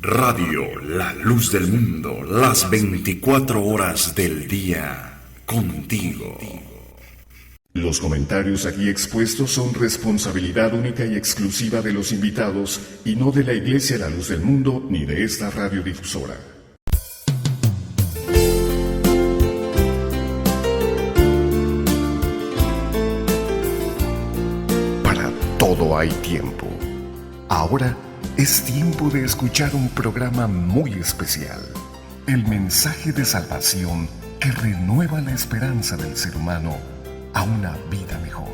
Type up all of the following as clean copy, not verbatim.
Radio La Luz del Mundo, las 24 horas del día, contigo. Los comentarios aquí expuestos son responsabilidad única y exclusiva de los invitados y no de la Iglesia La Luz del Mundo ni de esta radiodifusora. Para todo hay tiempo. Ahora es tiempo de escuchar un programa muy especial. El mensaje de salvación que renueva la esperanza del ser humano a una vida mejor.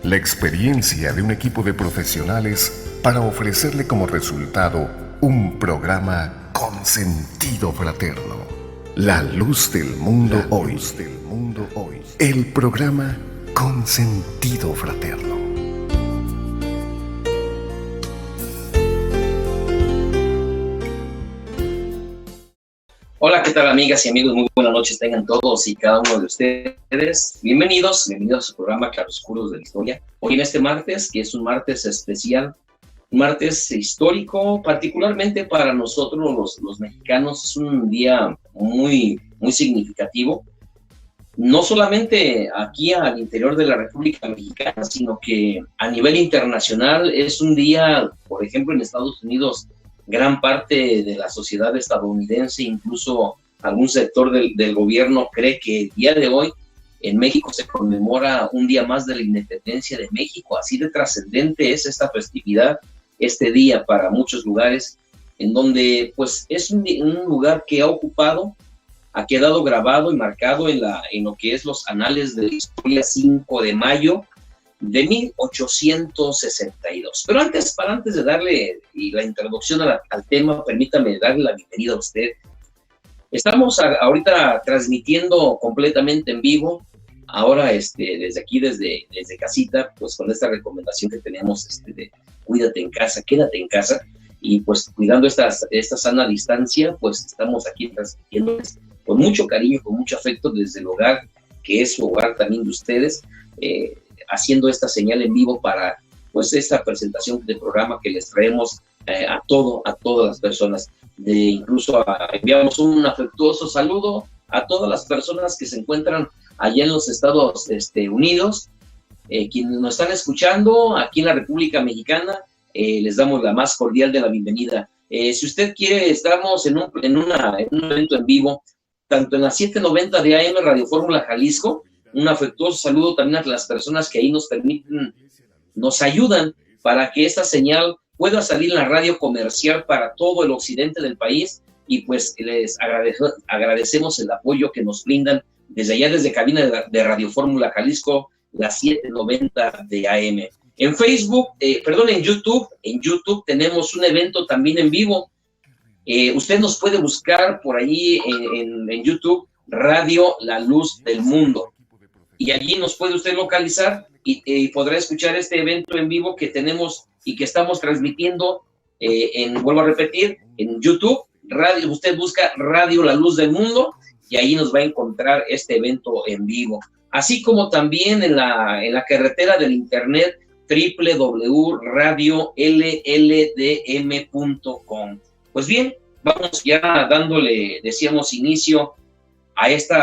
La experiencia de un equipo de profesionales para ofrecerle como resultado un programa con sentido fraterno. La Luz del Mundo Hoy. El programa con sentido fraterno. Hola, ¿qué tal, amigas y amigos? Muy buenas noches tengan todos y cada uno de ustedes. Bienvenidos a su programa Claroscuros de la Historia. Hoy en este martes, que es un martes especial, un martes histórico, particularmente para nosotros los mexicanos, es un día muy significativo. No solamente aquí al interior de la República Mexicana, sino que a nivel internacional es un día, por ejemplo, en Estados Unidos, gran parte de la sociedad estadounidense, incluso algún sector del gobierno, cree que el día de hoy en México se conmemora un día más de la independencia de México. Así de trascendente es esta festividad, este día para muchos lugares, en donde pues es un lugar que ha quedado grabado y marcado en lo que es los anales de la historia. 5 de mayo de 1862. Pero antes de darle la introducción al tema, permítame darle la bienvenida a usted. Estamos ahorita transmitiendo completamente en vivo, ahora desde aquí, desde casita, pues con esta recomendación que tenemos de cuídate en casa, quédate en casa, y pues cuidando esta sana distancia, pues estamos aquí transmitiéndoles con mucho cariño, con mucho afecto desde el hogar, que es su hogar también de ustedes, haciendo esta señal en vivo para pues esta presentación de programa que les traemos a todas las personas. Incluso enviamos un afectuoso saludo a todas las personas que se encuentran allá en los Estados Unidos, quienes nos están escuchando aquí en la República Mexicana. Les damos la más cordial de la bienvenida. Si usted quiere, estamos en un evento en vivo, tanto en la 790 de AM Radio Fórmula Jalisco. Un afectuoso saludo también a las personas que ahí nos ayudan para que esta señal pueda salir en la radio comercial para todo el occidente del país, y pues les agradecemos el apoyo que nos brindan desde allá, desde cabina de Radio Fórmula Jalisco, la 790 de AM. En en YouTube tenemos un evento también en vivo. Usted nos puede buscar por allí en YouTube, Radio La Luz del Mundo. Y allí nos puede usted localizar y podrá escuchar este evento en vivo que tenemos y que estamos transmitiendo, vuelvo a repetir, en YouTube. Usted busca Radio La Luz del Mundo y ahí nos va a encontrar este evento en vivo. Así como también en la carretera del internet, www.radiolldm.com. Pues bien, vamos ya dándole, decíamos, inicio a este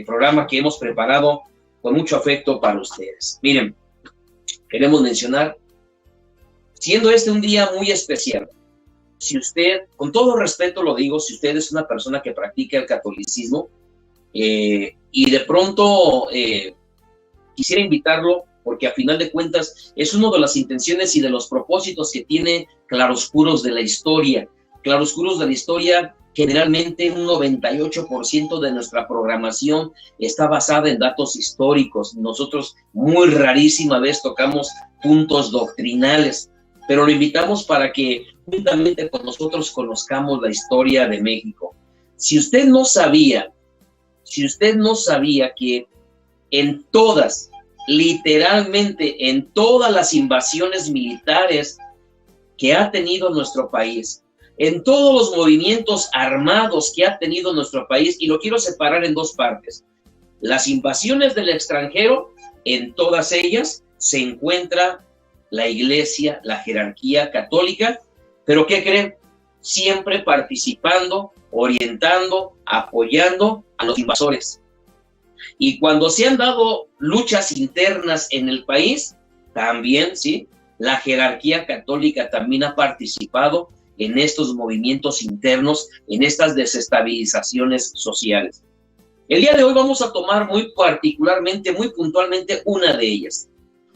programa que hemos preparado con mucho afecto para ustedes. Miren, queremos mencionar, siendo un día muy especial, si usted, con todo respeto lo digo, si usted es una persona que practica el catolicismo y de pronto quisiera invitarlo, porque a final de cuentas es una de las intenciones y de los propósitos que tiene Claroscuros de la Historia. Claroscuros de la Historia, generalmente un 98% de nuestra programación está basada en datos históricos. Nosotros muy rarísima vez tocamos puntos doctrinales, pero lo invitamos para que juntamente con nosotros conozcamos la historia de México. Si usted no sabía que literalmente en todas las invasiones militares que ha tenido nuestro país, en todos los movimientos armados que ha tenido nuestro país, y lo quiero separar en dos partes, las invasiones del extranjero, en todas ellas se encuentra la Iglesia, la jerarquía católica, pero ¿qué creen? siempre participando, orientando, apoyando a los invasores. Y cuando se han dado luchas internas en el país, también, ¿sí?, la jerarquía católica también ha participado en estos movimientos internos, en estas desestabilizaciones sociales. El día de hoy vamos a tomar muy particularmente, muy puntualmente una de ellas.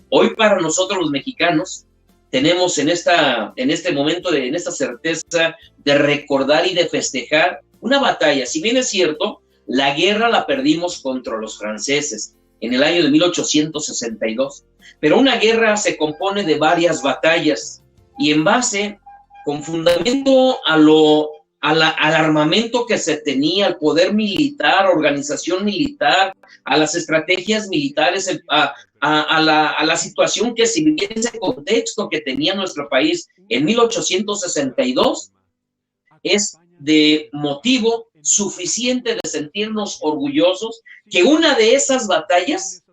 Hoy para nosotros los mexicanos tenemos en este momento, en esta certeza de recordar y de festejar una batalla. Si bien es cierto, la guerra la perdimos contra los franceses en el año de 1862, pero una guerra se compone de varias batallas y en base, con fundamento al armamento que se tenía, al poder militar, organización militar, a las estrategias militares, a la situación que se vivía en ese contexto que tenía nuestro país en 1862, es de motivo suficiente de sentirnos orgullosos que una de esas batallas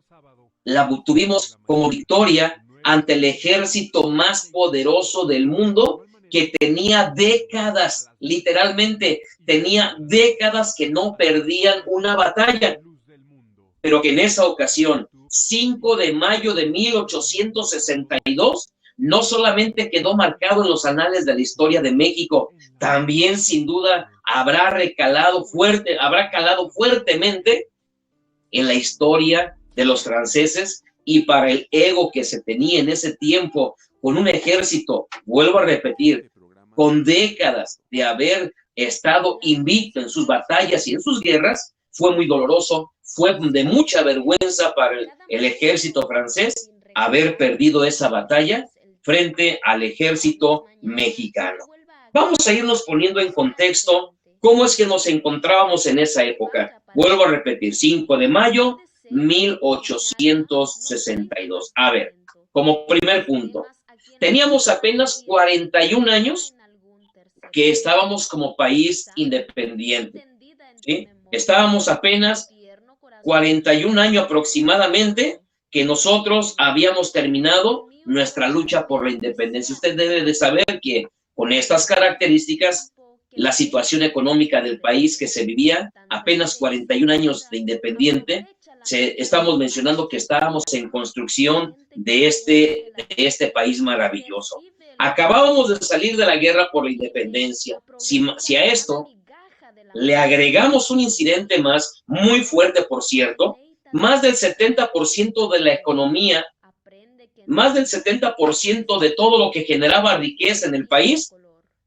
la tuvimos como victoria ante el ejército más poderoso del mundo, que tenía décadas, literalmente tenía décadas que no perdían una batalla, pero que en esa ocasión, 5 de mayo de 1862, no solamente quedó marcado en los anales de la historia de México, también sin duda habrá calado fuertemente en la historia de los franceses, y para el ego que se tenía en ese tiempo, con un ejército, vuelvo a repetir, con décadas de haber estado invicto en sus batallas y en sus guerras, fue muy doloroso, fue de mucha vergüenza para el ejército francés haber perdido esa batalla frente al ejército mexicano. Vamos a irnos poniendo en contexto cómo es que nos encontrábamos en esa época. Vuelvo a repetir, 5 de mayo, 1862. A ver, como primer punto, teníamos apenas 41 años que estábamos como país independiente, ¿sí? Estábamos apenas 41 años aproximadamente que nosotros habíamos terminado nuestra lucha por la independencia. Usted debe de saber que con estas características, la situación económica del país que se vivía, apenas 41 años de independiente, estamos mencionando que estábamos en construcción de este país maravilloso. Acabábamos de salir de la guerra por la independencia. Si a esto le agregamos un incidente más, muy fuerte por cierto, más del 70% de la economía, más del 70% de todo lo que generaba riqueza en el país,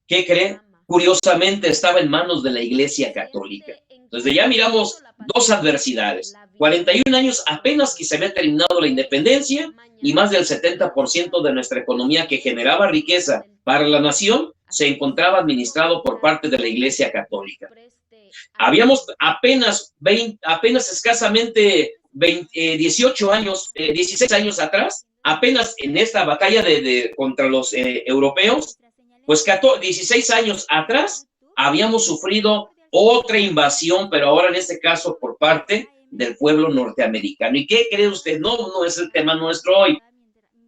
¿qué cree? Curiosamente estaba en manos de la Iglesia Católica. Entonces ya miramos dos adversidades. 41 años apenas que se había terminado la independencia y más del 70% de nuestra economía que generaba riqueza para la nación se encontraba administrado por parte de la Iglesia Católica. Habíamos apenas escasamente 16 años atrás, apenas en esta batalla contra los europeos, pues 16 años atrás habíamos sufrido otra invasión, pero ahora en este caso por parte del pueblo norteamericano. ¿Y qué cree usted? No es el tema nuestro hoy,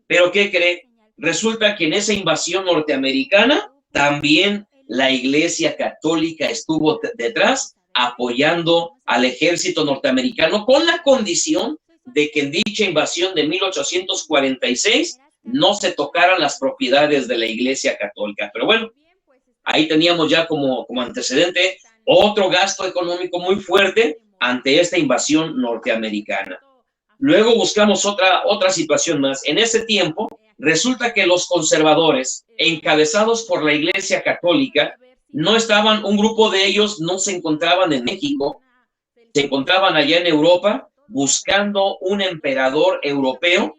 pero ¿qué cree? Resulta que en esa invasión norteamericana también la Iglesia Católica estuvo detrás apoyando al ejército norteamericano con la condición de que en dicha invasión de 1846 no se tocaran las propiedades de la Iglesia Católica. Pero bueno, ahí teníamos ya como antecedente otro gasto económico muy fuerte ante esta invasión norteamericana. Luego buscamos otra situación más. En ese tiempo, resulta que los conservadores, encabezados por la Iglesia Católica, no estaban, un grupo de ellos no se encontraban en México, se encontraban allá en Europa buscando un emperador europeo,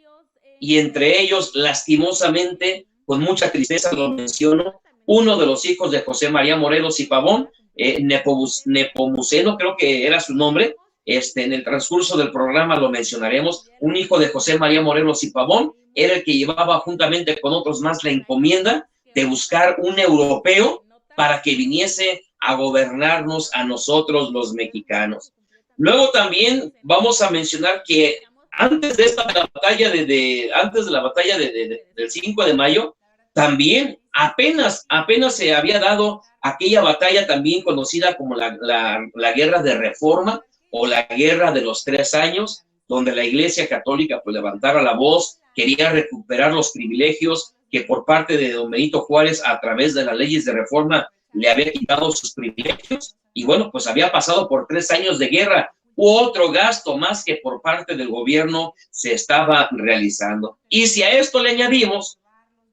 y entre ellos, lastimosamente, con mucha tristeza lo menciono, uno de los hijos de José María Morelos y Pavón, Nepomuceno, creo que era su nombre, en el transcurso del programa lo mencionaremos, un hijo de José María Morelos y Pavón, era el que llevaba juntamente con otros más la encomienda de buscar un europeo para que viniese a gobernarnos a nosotros los mexicanos. Luego también vamos a mencionar que antes de la batalla del 5 de mayo, también Apenas se había dado aquella batalla también conocida como la Guerra de Reforma o la Guerra de los 3 años, donde la Iglesia Católica pues levantara la voz, quería recuperar los privilegios que por parte de don Benito Juárez a través de las leyes de reforma le había quitado sus privilegios, y bueno, pues había pasado por 3 años de guerra, otro gasto más que por parte del gobierno se estaba realizando. Y si a esto le añadimos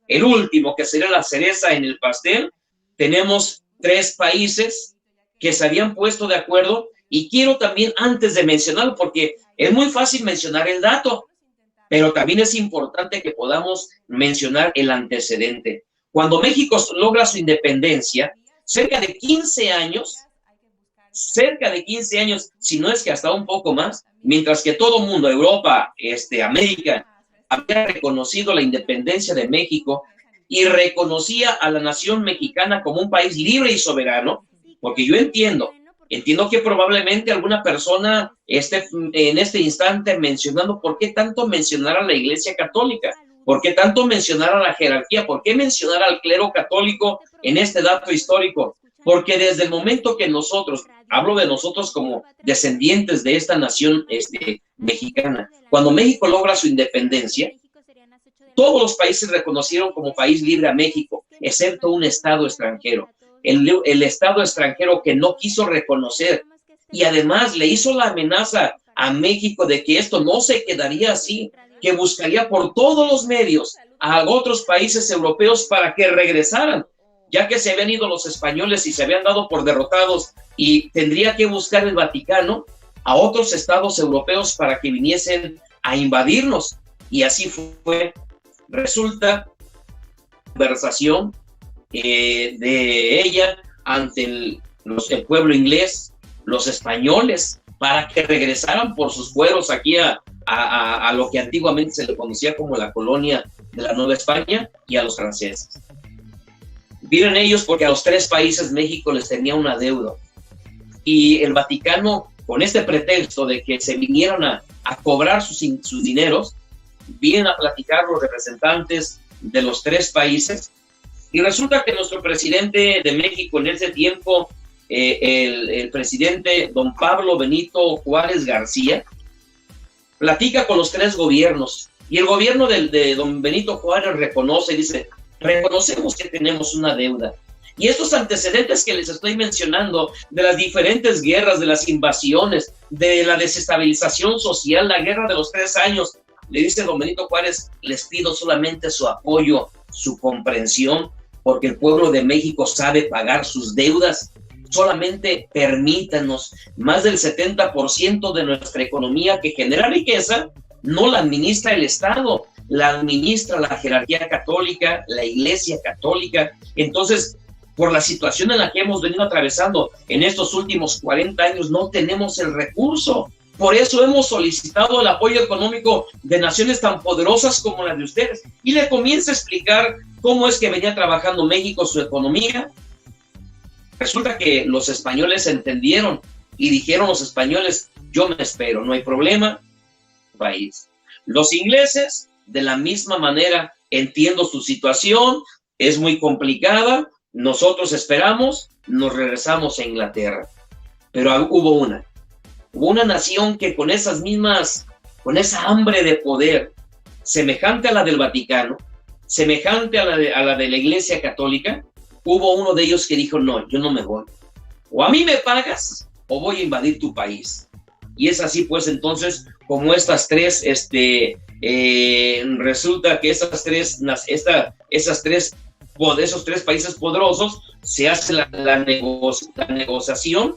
el último, que sería la cereza en el pastel, tenemos 3 países que se habían puesto de acuerdo, y quiero también, antes de mencionarlo, porque es muy fácil mencionar el dato, pero también es importante que podamos mencionar el antecedente. Cuando México logra su independencia, cerca de 15 años, si no es que hasta un poco más, mientras que todo el mundo, Europa, América, había reconocido la independencia de México y reconocía a la nación mexicana como un país libre y soberano, porque yo entiendo que probablemente alguna persona esté en este instante mencionando por qué tanto mencionar a la Iglesia Católica, por qué tanto mencionar a la jerarquía, por qué mencionar al clero católico en este dato histórico, porque desde el momento que nosotros, hablo de nosotros como descendientes de esta nación mexicana, cuando México logra su independencia, todos los países reconocieron como país libre a México, excepto un estado extranjero. El estado extranjero que no quiso reconocer, y además le hizo la amenaza a México de que esto no se quedaría así, que buscaría por todos los medios a otros países europeos para que regresaran, ya que se habían ido los españoles y se habían dado por derrotados, y tendría que buscar el Vaticano a otros estados europeos para que viniesen a invadirnos. Y así fue. Resulta conversación de ella ante el pueblo inglés, los españoles, para que regresaran por sus fueros aquí a lo que antiguamente se le conocía como la colonia de la Nueva España, y a los franceses. Miren ellos, porque a los 3 países México les tenía una deuda, y el Vaticano, con este pretexto de que se vinieran a cobrar sus dineros, vienen a platicar los representantes de los 3 países, y resulta que nuestro presidente de México en ese tiempo, el presidente don Pablo Benito Juárez García, platica con los 3 gobiernos, y el gobierno de don Benito Juárez reconoce y dice: reconocemos que tenemos una deuda. Y estos antecedentes que les estoy mencionando, de las diferentes guerras, de las invasiones, de la desestabilización social, la guerra de los 3 años, le dice don Benito Juárez: les pido solamente su apoyo, su comprensión, porque el pueblo de México sabe pagar sus deudas. Solamente permítanos. Más del 70% de nuestra economía que genera riqueza no la administra el Estado, la administra la jerarquía católica, la Iglesia Católica. Entonces, por la situación en la que hemos venido atravesando en estos últimos 40 años, no tenemos el recurso. Por eso hemos solicitado el apoyo económico de naciones tan poderosas como la de ustedes. Y le comienza a explicar cómo es que venía trabajando México su economía. Resulta que los españoles entendieron y dijeron los españoles: yo me espero, no hay problema, país. Los ingleses, de la misma manera, entiendo su situación, es muy complicada, nosotros esperamos, nos regresamos a Inglaterra. Pero hubo una nación que con esas mismas, con esa hambre de poder, semejante a la del Vaticano, semejante a la de la Iglesia Católica, hubo uno de ellos que dijo: no, yo no me voy. O a mí me pagas, o voy a invadir tu país. Y es así, pues, entonces, como estas 3, resulta que esos 3 países poderosos, se hace la negociación,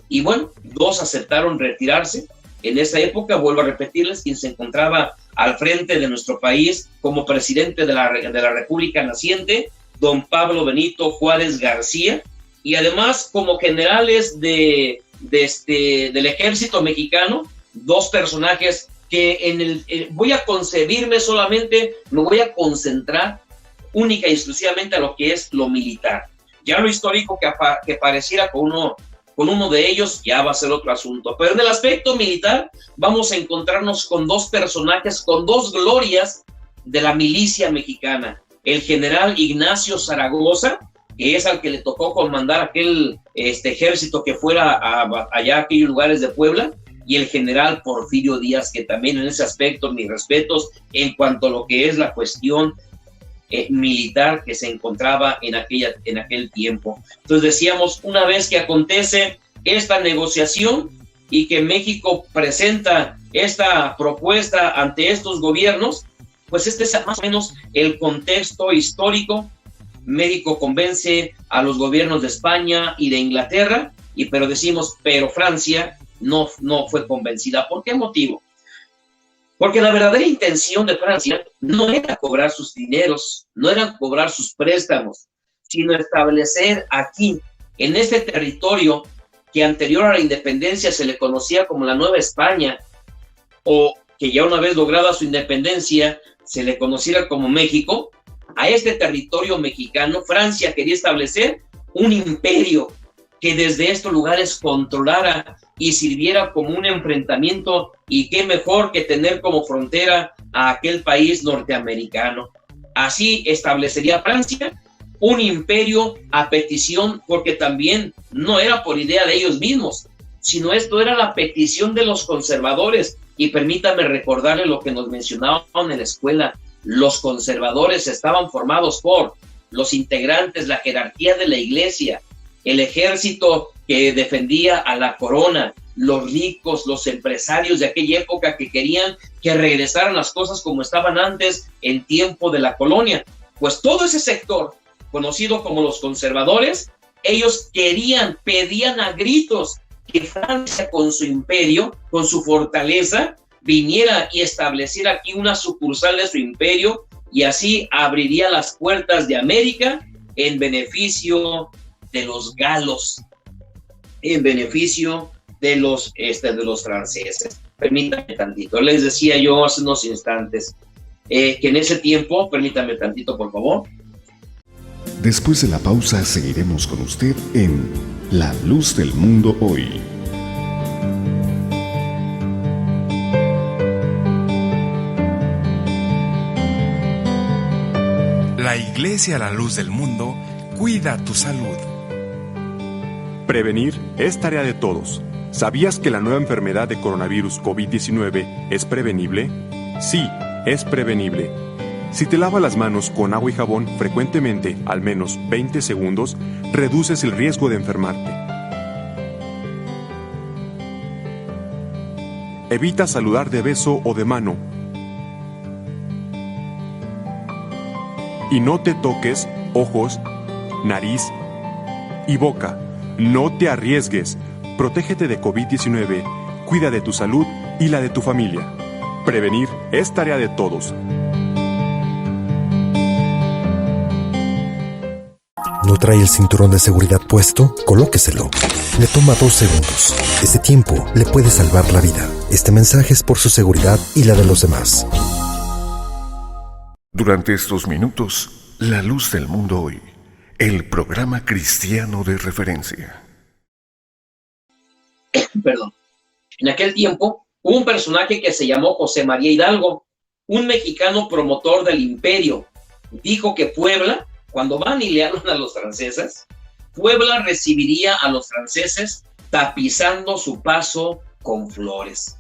y bueno, 2 aceptaron retirarse. En esa época, vuelvo a repetirles, quien se encontraba al frente de nuestro país como presidente de la República naciente, don Pablo Benito Juárez García, y además como generales del ejército mexicano, 2 personajes que voy a concebirme solamente, me voy a concentrar única y exclusivamente a lo que es lo militar. Ya lo histórico que pareciera con uno de ellos ya va a ser otro asunto. Pero en el aspecto militar vamos a encontrarnos con 2 personajes, con 2 glorias de la milicia mexicana. el general Ignacio Zaragoza, que es al que le tocó comandar aquel ejército que fuera allá a aquellos lugares de Puebla, y el general Porfirio Díaz, que también en ese aspecto, mis respetos en cuanto a lo que es la cuestión militar que se encontraba en aquel tiempo. Entonces decíamos, una vez que acontece esta negociación y que México presenta esta propuesta ante estos gobiernos, pues este es más o menos el contexto histórico. México convence a los gobiernos de España y de Inglaterra, pero decimos, pero Francia no fue convencida. ¿Por qué motivo? Porque la verdadera intención de Francia no era cobrar sus dineros, no era cobrar sus préstamos, sino establecer aquí, en este territorio que anterior a la independencia se le conocía como la Nueva España, o que ya una vez lograda su independencia se le conociera como México. A este territorio mexicano Francia quería establecer un imperio que desde estos lugares controlara y sirviera como un enfrentamiento, y qué mejor que tener como frontera a aquel país norteamericano. Así establecería Francia un imperio a petición, porque también no era por idea de ellos mismos, sino esto era la petición de los conservadores. Y permítame recordarle lo que nos mencionaban en la escuela: los conservadores estaban formados por los integrantes, la jerarquía de la iglesia, el ejército que defendía a la corona, los ricos, los empresarios de aquella época que querían que regresaran las cosas como estaban antes en tiempo de la colonia. Pues todo ese sector, conocido como los conservadores, ellos pedían a gritos que Francia con su imperio, con su fortaleza, viniera y estableciera aquí una sucursal de su imperio, y así abriría las puertas de América en beneficio de los galos, en beneficio de los franceses. Permítame tantito, les decía yo hace unos instantes que en ese tiempo, permítame tantito por favor. Después de la pausa seguiremos con usted en La Luz del Mundo Hoy. La Iglesia La Luz del Mundo cuida tu salud. Prevenir es tarea de todos. ¿Sabías que la nueva enfermedad de coronavirus COVID-19 es prevenible? Sí, es prevenible. Si te lavas las manos con agua y jabón frecuentemente, al menos 20 segundos, reduces el riesgo de enfermarte. Evita saludar de beso o de mano. Y no te toques ojos, nariz y boca. No te arriesgues. Protégete de COVID-19. Cuida de tu salud y la de tu familia. Prevenir es tarea de todos. ¿No trae el cinturón de seguridad puesto? Colóqueselo. Le toma 2 segundos. Ese tiempo le puede salvar la vida. Este mensaje es por su seguridad y la de los demás. Durante estos minutos, La Luz del Mundo Hoy, el programa cristiano de referencia. Perdón. En aquel tiempo hubo un personaje que se llamó José María Hidalgo, un mexicano promotor del imperio. Dijo que Puebla, cuando van y le hablan a los franceses, Puebla recibiría a los franceses tapizando su paso con flores.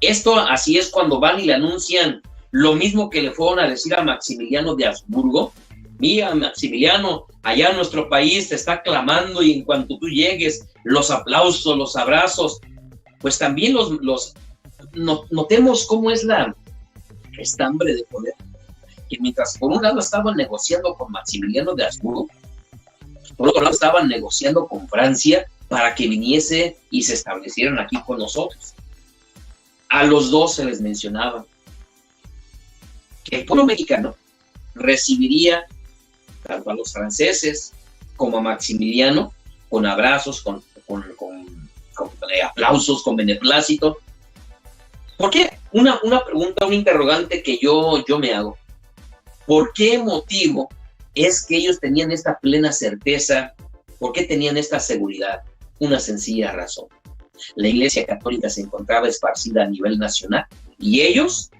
Esto así es cuando van y le anuncian lo mismo que le fueron a decir a Maximiliano de Habsburgo. Mira, Maximiliano, allá en nuestro país te está clamando, y en cuanto tú llegues, los aplausos, los abrazos. Pues también notemos cómo es esta hambre de poder, que mientras por un lado estaban negociando con Maximiliano de Habsburgo, por otro lado estaban negociando con Francia para que viniese y se establecieran aquí con nosotros. A los dos se les mencionaba que el pueblo mexicano recibiría tanto a los franceses como a Maximiliano con abrazos, con aplausos, con beneplácito. ¿Por qué? Una pregunta, un interrogante que yo me hago. ¿Por qué motivo es que ellos tenían esta plena certeza? ¿Por qué tenían esta seguridad? Una sencilla razón. La Iglesia Católica se encontraba esparcida a nivel nacional y ellos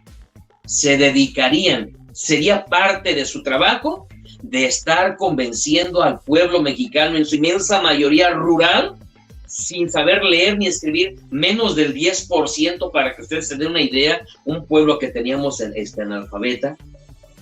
se dedicarían sería parte de su trabajo de estar convenciendo al pueblo mexicano, en su inmensa mayoría rural, sin saber leer ni escribir, menos del 10%, para que ustedes se den una idea, un pueblo que teníamos analfabeta,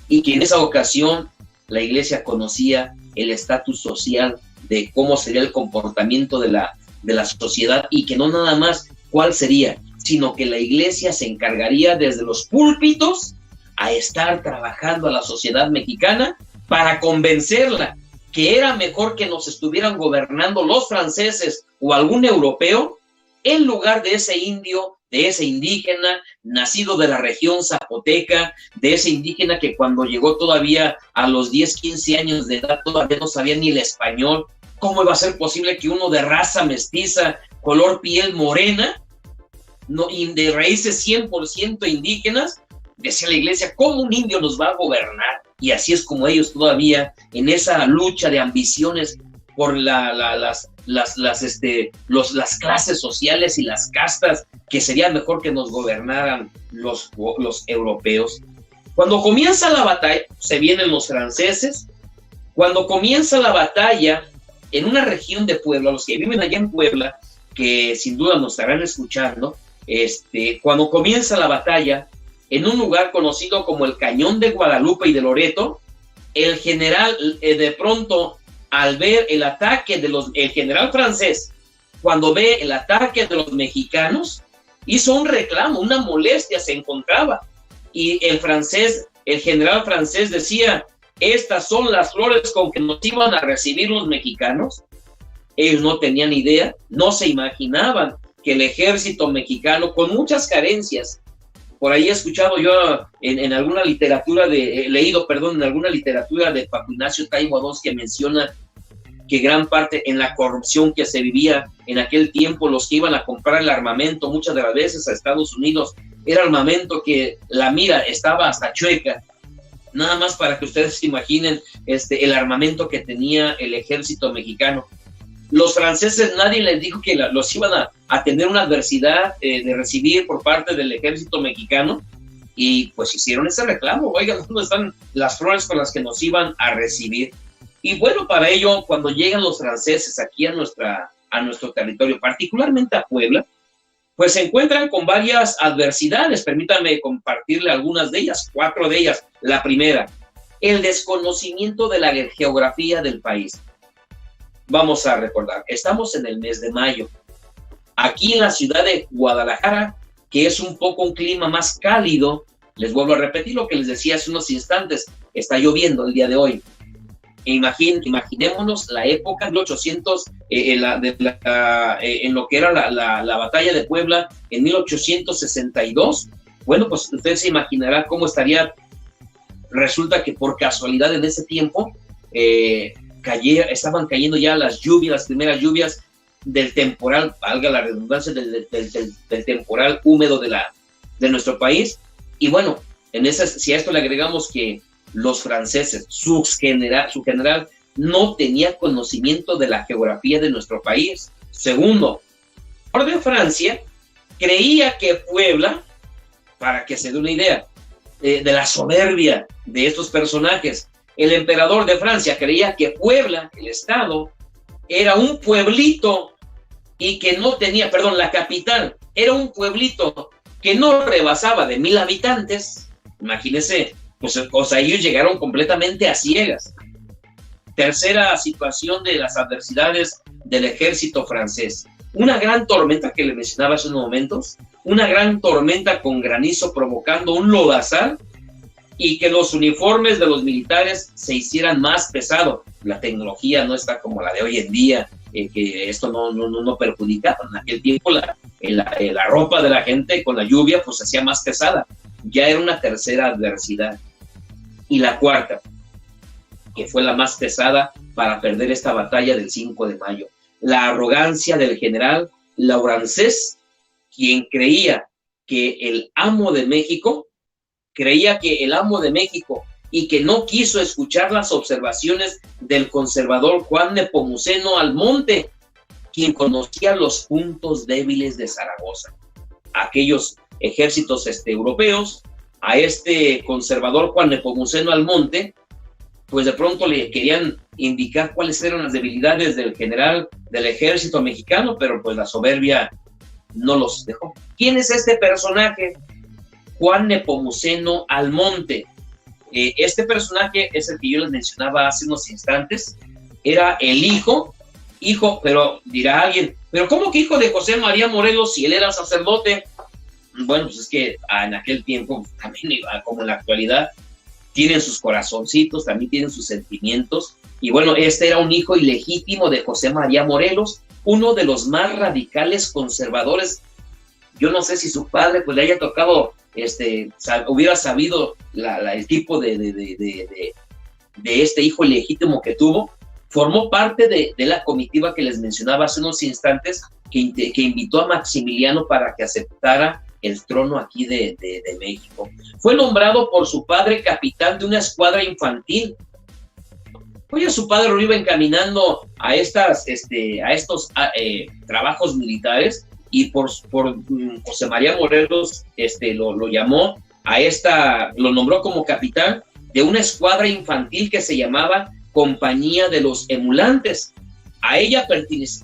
y que en esa ocasión la iglesia conocía el estatus social de cómo sería el comportamiento de la sociedad, y que no nada más cuál sería, sino que la iglesia se encargaría desde los púlpitos a estar trabajando a la sociedad mexicana para convencerla que era mejor que nos estuvieran gobernando los franceses o algún europeo en lugar de ese indio, de ese indígena nacido de la región zapoteca, de ese indígena que cuando llegó todavía a los 10, 15 años de edad todavía no sabía ni el español. ¿Cómo iba a ser posible que uno de raza mestiza, color piel morena, no, y de raíces 100% indígenas, decía la iglesia, cómo un indio nos va a gobernar? Y así es como ellos todavía, en esa lucha de ambiciones por las clases sociales y las castas, que sería mejor que nos gobernaran los europeos. Cuando comienza la batalla, se vienen los franceses. Cuando comienza la batalla, en una región de Puebla, los que viven allá en Puebla, que sin duda nos estarán escuchando, cuando comienza la batalla, en un lugar conocido como el Cañón de Guadalupe y de Loreto, el general, de pronto, al ver el ataque el general francés, cuando ve el ataque de los mexicanos, hizo un reclamo, una molestia se encontraba, y el general francés decía, estas son las flores con que nos iban a recibir los mexicanos. Ellos no tenían idea, no se imaginaban que el ejército mexicano, con muchas carencias, por ahí he escuchado yo en alguna literatura en alguna literatura de Paco Ignacio Taibo II, que menciona que gran parte en la corrupción que se vivía en aquel tiempo, los que iban a comprar el armamento muchas de las veces a Estados Unidos, era armamento que la mira estaba hasta chueca. Nada más para que ustedes se imaginen el armamento que tenía el ejército mexicano. Los franceses, nadie les dijo que los iban a tener una adversidad de recibir por parte del ejército mexicano, y pues hicieron ese reclamo. Oigan, ¿dónde están las flores con las que nos iban a recibir? Y bueno, para ello, cuando llegan los franceses aquí a nuestro territorio, particularmente a Puebla, pues se encuentran con varias adversidades. Permítanme compartirle algunas de ellas, 4 de ellas. La primera, el desconocimiento de la geografía del país. Vamos a recordar, estamos en el mes de mayo. Aquí en la ciudad de Guadalajara, que es un poco un clima más cálido, les vuelvo a repetir lo que les decía hace unos instantes, está lloviendo el día de hoy. Imaginémonos la época de 1800, en lo que era la batalla de Puebla en 1862. Bueno, pues usted se imaginará cómo estaría. Resulta que por casualidad en ese tiempo estaban cayendo ya las primeras lluvias del temporal, valga la redundancia, del temporal húmedo de nuestro país. Y bueno, si a esto le agregamos que los franceses, su general no tenía conocimiento de la geografía de nuestro país. Segundo, el emperador de Francia creía que Puebla, para que se dé una idea de la soberbia de estos personajes, el emperador de Francia creía que Puebla, el estado, era un pueblito y que no tenía, la capital, era un pueblito que no rebasaba de 1,000 habitantes. Imagínense, pues ellos llegaron completamente a ciegas. Tercera situación de las adversidades del ejército francés. Una gran tormenta que le mencionaba hace unos momentos, una gran tormenta con granizo provocando un lodazal, y que los uniformes de los militares se hicieran más pesados. La tecnología no está como la de hoy en día, que esto no perjudicaba. En aquel tiempo la ropa de la gente con la lluvia pues se hacía más pesada. Ya era una tercera adversidad. Y la cuarta, que fue la más pesada para perder esta batalla del 5 de mayo, la arrogancia del general Laurensés, quien creía que el amo de México y que no quiso escuchar las observaciones del conservador Juan Nepomuceno Almonte, quien conocía los puntos débiles de Zaragoza. Aquellos ejércitos europeos a este conservador Juan Nepomuceno Almonte, pues de pronto le querían indicar cuáles eran las debilidades del general del ejército mexicano, pero pues la soberbia no los dejó. ¿Quién es este personaje? Juan Nepomuceno Almonte. Este personaje es el que yo les mencionaba hace unos instantes. Era el hijo, pero dirá alguien, ¿pero cómo que hijo de José María Morelos si él era sacerdote? Bueno, pues es que en aquel tiempo, también como en la actualidad, tienen sus corazoncitos, también tienen sus sentimientos. Y bueno, este era un hijo ilegítimo de José María Morelos, uno de los más radicales conservadores. Yo no sé si su padre pues le haya tocado, hubiera sabido el tipo de este hijo ilegítimo que tuvo. Formó parte de la comitiva que les mencionaba hace unos instantes, que invitó a Maximiliano para que aceptara el trono aquí de México. Fue nombrado por su padre capitán de una escuadra infantil. Oye, su padre lo iba encaminando a estos trabajos militares, y por José María Morelos lo llamó lo nombró como capitán de una escuadra infantil que se llamaba Compañía de los Emulantes. A ella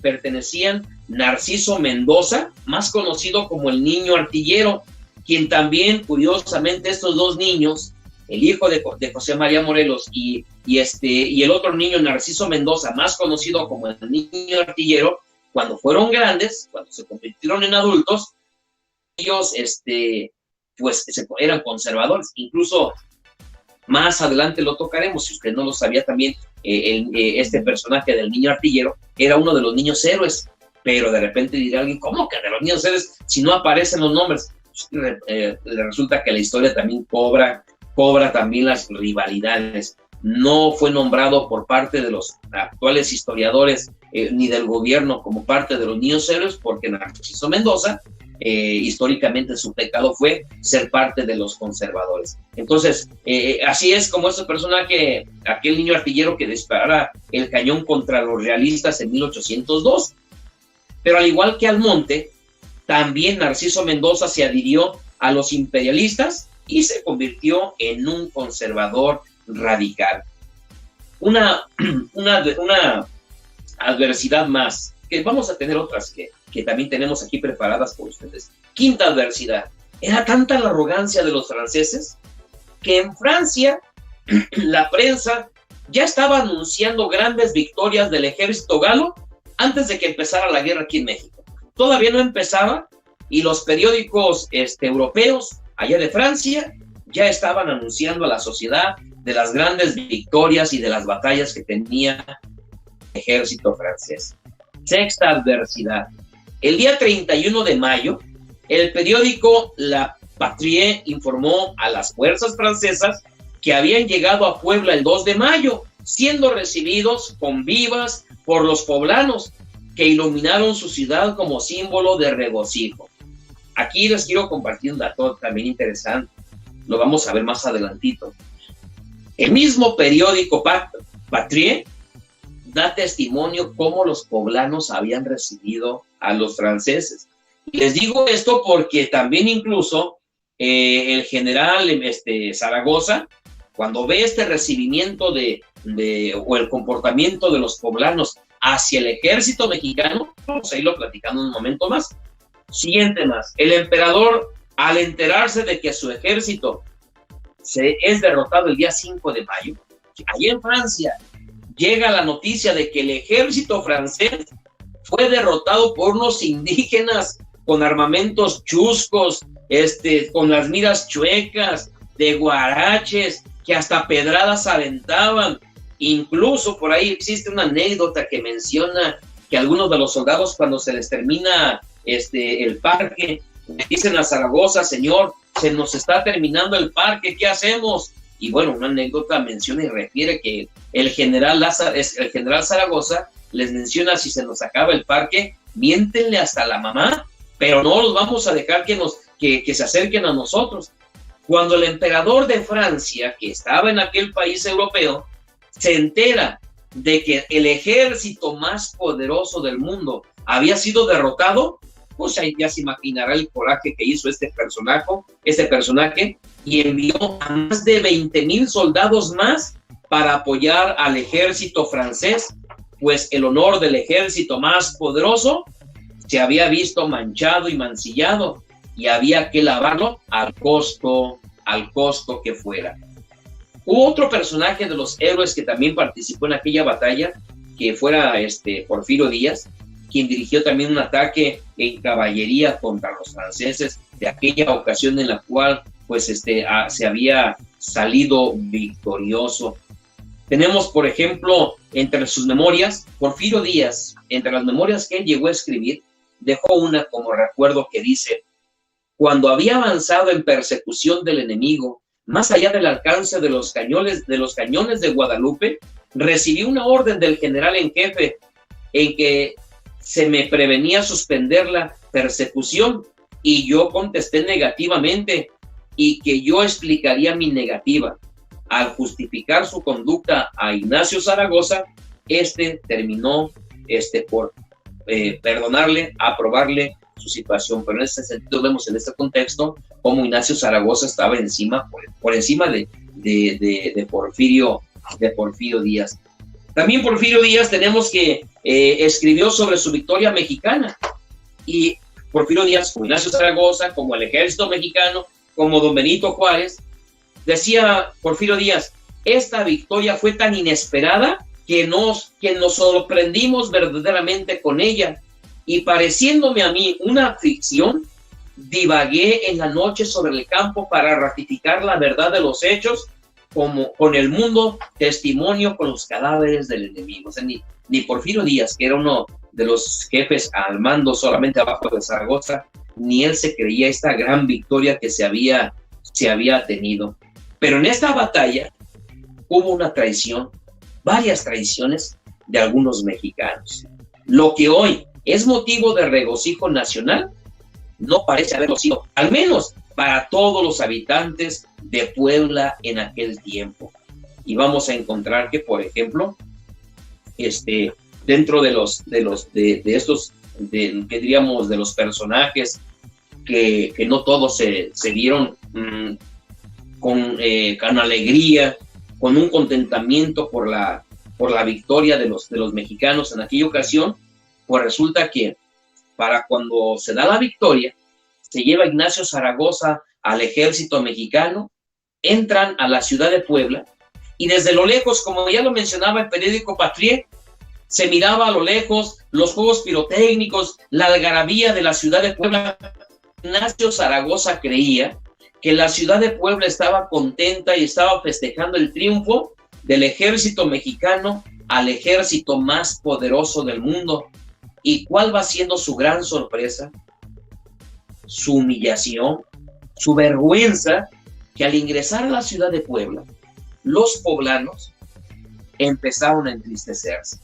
pertenecían Narciso Mendoza, más conocido como el Niño Artillero, quien también, curiosamente, estos dos niños, el hijo de José María Morelos y el otro niño, Narciso Mendoza, más conocido como el Niño Artillero, cuando fueron grandes, cuando se convirtieron en adultos, ellos pues eran conservadores. Incluso más adelante lo tocaremos, si usted no lo sabía también, este personaje del Niño Artillero era uno de los niños héroes, pero de repente dirá alguien, ¿cómo que de los niños héroes si no aparecen los nombres? Le resulta que la historia también cobra también las rivalidades. No fue nombrado por parte de los actuales historiadores ni del gobierno como parte de los niños héroes, porque Narciso Mendoza, históricamente su pecado fue ser parte de los conservadores. Entonces, así es como ese personaje, aquel niño artillero que disparara el cañón contra los realistas en 1802. Pero al igual que Almonte, también Narciso Mendoza se adhirió a los imperialistas y se convirtió en un conservador radical. Una adversidad más, que vamos a tener otras que también tenemos aquí preparadas por ustedes. Quinta adversidad. Era tanta la arrogancia de los franceses que en Francia la prensa ya estaba anunciando grandes victorias del ejército galo antes de que empezara la guerra aquí en México. Todavía no empezaba y los periódicos europeos allá de Francia ya estaban anunciando a la sociedad de las grandes victorias y de las batallas que tenía el ejército francés. Sexta adversidad. El día 31 de mayo, el periódico La Patrie informó a las fuerzas francesas que habían llegado a Puebla el 2 de mayo, siendo recibidos con vivas por los poblanos, que iluminaron su ciudad como símbolo de regocijo. Aquí les quiero compartir un dato también interesante, lo vamos a ver más adelantito. El mismo periódico Patrie da testimonio cómo los poblanos habían recibido a los franceses. Y les digo esto porque también incluso el general Zaragoza, cuando ve este recibimiento o el comportamiento de los poblanos hacia el ejército mexicano, vamos a irlo platicando un momento más. Siguiente más. El emperador, al enterarse de que su ejército es derrotado el día 5 de mayo, allí en Francia llega la noticia de que el ejército francés fue derrotado por unos indígenas con armamentos chuscos, con las miras chuecas, de guaraches, que hasta pedradas aventaban. Incluso por ahí existe una anécdota que menciona que algunos de los soldados, cuando se les termina el parque, dicen a Zaragoza: señor, se nos está terminando el parque, ¿qué hacemos? Y bueno, una anécdota menciona y refiere que el general Zaragoza les menciona: si se nos acaba el parque, miéntenle hasta la mamá, pero no los vamos a dejar que se acerquen a nosotros. Cuando el emperador de Francia, que estaba en aquel país europeo, se entera de que el ejército más poderoso del mundo había sido derrotado, pues ya se imaginará el coraje que hizo este personaje, y envió a más de 20,000 soldados más para apoyar al ejército francés, pues el honor del ejército más poderoso se había visto manchado y mancillado, y había que lavarlo al costo que fuera. Hubo otro personaje de los héroes que también participó en aquella batalla, que fuera Porfirio Díaz, quien dirigió también un ataque en caballería contra los franceses de aquella ocasión en la cual pues se había salido victorioso. Tenemos, por ejemplo, entre sus memorias, Porfirio Díaz, entre las memorias que él llegó a escribir, dejó una como recuerdo que dice: cuando había avanzado en persecución del enemigo, más allá del alcance de los cañones de Guadalupe, recibí una orden del general en jefe en que se me prevenía suspender la persecución, y yo contesté negativamente, y que yo explicaría mi negativa. Al justificar su conducta a Ignacio Zaragoza, terminó por perdonarle, aprobarle su situación. Pero en este sentido vemos en este contexto cómo Ignacio Zaragoza estaba por encima de Porfirio Díaz. También Porfirio Díaz tenemos que escribió sobre su victoria mexicana, y Porfirio Díaz, como Ignacio Zaragoza, como el ejército mexicano, como don Benito Juárez, decía Porfirio Díaz: esta victoria fue tan inesperada que nos sorprendimos verdaderamente con ella, y pareciéndome a mí una ficción, divagué en la noche sobre el campo para ratificar la verdad de los hechos, como con el mundo testimonio con los cadáveres del enemigo. O sea, ni Porfirio Díaz, que era uno de los jefes al mando solamente abajo de Zaragoza, ni él se creía esta gran victoria que se había tenido. Pero en esta batalla hubo una traición, varias traiciones de algunos mexicanos. Lo que hoy es motivo de regocijo nacional no parece haberlo sido, al menos para todos los habitantes de Puebla en aquel tiempo. Y vamos a encontrar que, por ejemplo, dentro de los personajes que no todos se vieron con alegría, con un contentamiento por la victoria de los mexicanos en aquella ocasión, pues resulta que para cuando se da la victoria, se lleva Ignacio Zaragoza al ejército mexicano, entran a la ciudad de Puebla, y desde lo lejos, como ya lo mencionaba el periódico Patria, se miraba a lo lejos los juegos pirotécnicos, la algarabía de la ciudad de Puebla. Ignacio Zaragoza creía que la ciudad de Puebla estaba contenta y estaba festejando el triunfo del ejército mexicano al ejército más poderoso del mundo. ¿Y cuál va siendo su gran sorpresa? Su humillación, su vergüenza, que al ingresar a la ciudad de Puebla, los poblanos empezaron a entristecerse.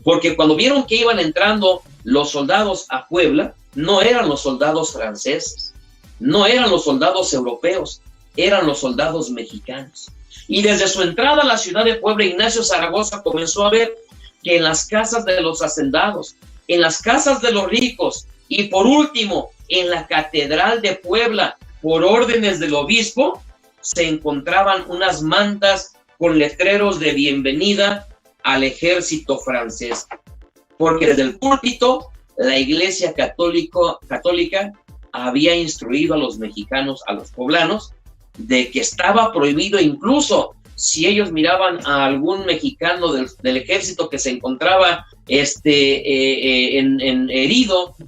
Porque cuando vieron que iban entrando los soldados a Puebla, no eran los soldados franceses, no eran los soldados europeos, eran los soldados mexicanos. Y desde su entrada a la ciudad de Puebla, Ignacio Zaragoza comenzó a ver que en las casas de los hacendados, en las casas de los ricos, y por último, en la Catedral de Puebla, por órdenes del obispo, se encontraban unas mantas con letreros de bienvenida al ejército francés. Porque desde el púlpito, la Iglesia católica había instruido a los mexicanos, a los poblanos, de que estaba prohibido, incluso si ellos miraban a algún mexicano del ejército que se encontraba herido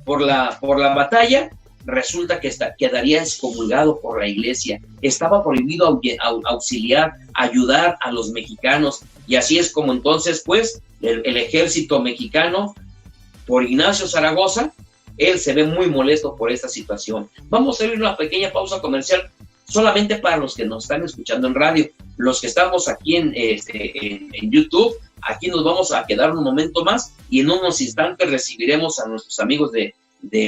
por la batalla, resulta que quedaría excomulgado por la Iglesia. Estaba prohibido auxiliar, ayudar a los mexicanos, y así es como entonces pues el ejército mexicano, por Ignacio Zaragoza, él se ve muy molesto por esta situación. Vamos a ir a una pequeña pausa comercial solamente para los que nos están escuchando en radio. Los que estamos aquí en YouTube, aquí nos vamos a quedar un momento más, y en unos instantes recibiremos a nuestros amigos de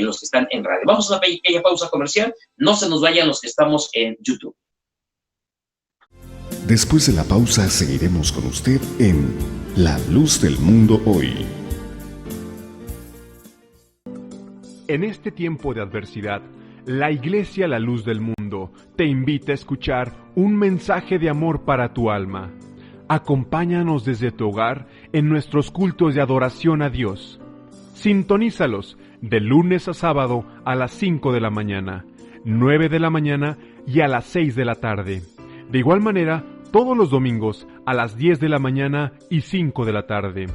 los que están en radio. Vamos a una pequeña pausa comercial, no se nos vayan los que estamos en YouTube. Después de la pausa seguiremos con usted en La Luz del Mundo Hoy. En este tiempo de adversidad, la Iglesia La Luz del Mundo te invita a escuchar un mensaje de amor para tu alma. Acompáñanos desde tu hogar en nuestros cultos de adoración a Dios. Sintonízalos de lunes a sábado a las 5 de la mañana, 9 de la mañana y a las 6 de la tarde. De igual manera, todos los domingos a las 10 de la mañana y 5 de la tarde.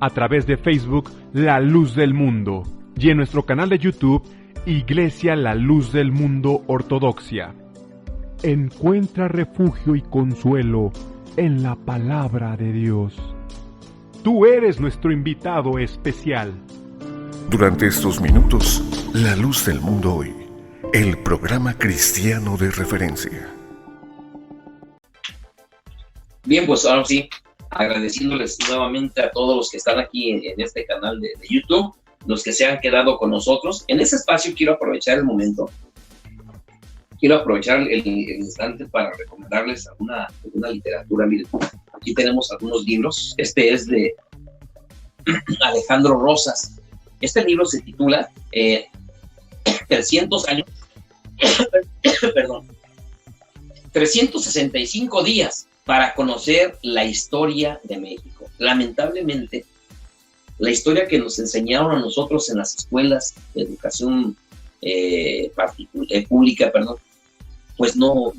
A través de Facebook, La Luz del Mundo. Y en nuestro canal de YouTube, Iglesia La Luz del Mundo Ortodoxia. Encuentra refugio y consuelo en la palabra de Dios. Tú eres nuestro invitado especial. Durante estos minutos, La Luz del Mundo Hoy, el programa cristiano de referencia. Bien, pues ahora sí, agradeciéndoles nuevamente a todos los que están aquí en este canal de YouTube, los que se han quedado con nosotros. En ese espacio quiero aprovechar el momento, quiero aprovechar el instante para recomendarles alguna literatura. Miren, aquí tenemos algunos libros. Este es de Alejandro Rosas. Este libro se titula 300 años, perdón, 365 días para conocer la historia de México. Lamentablemente, la historia que nos enseñaron a nosotros en las escuelas de educación pública, pues no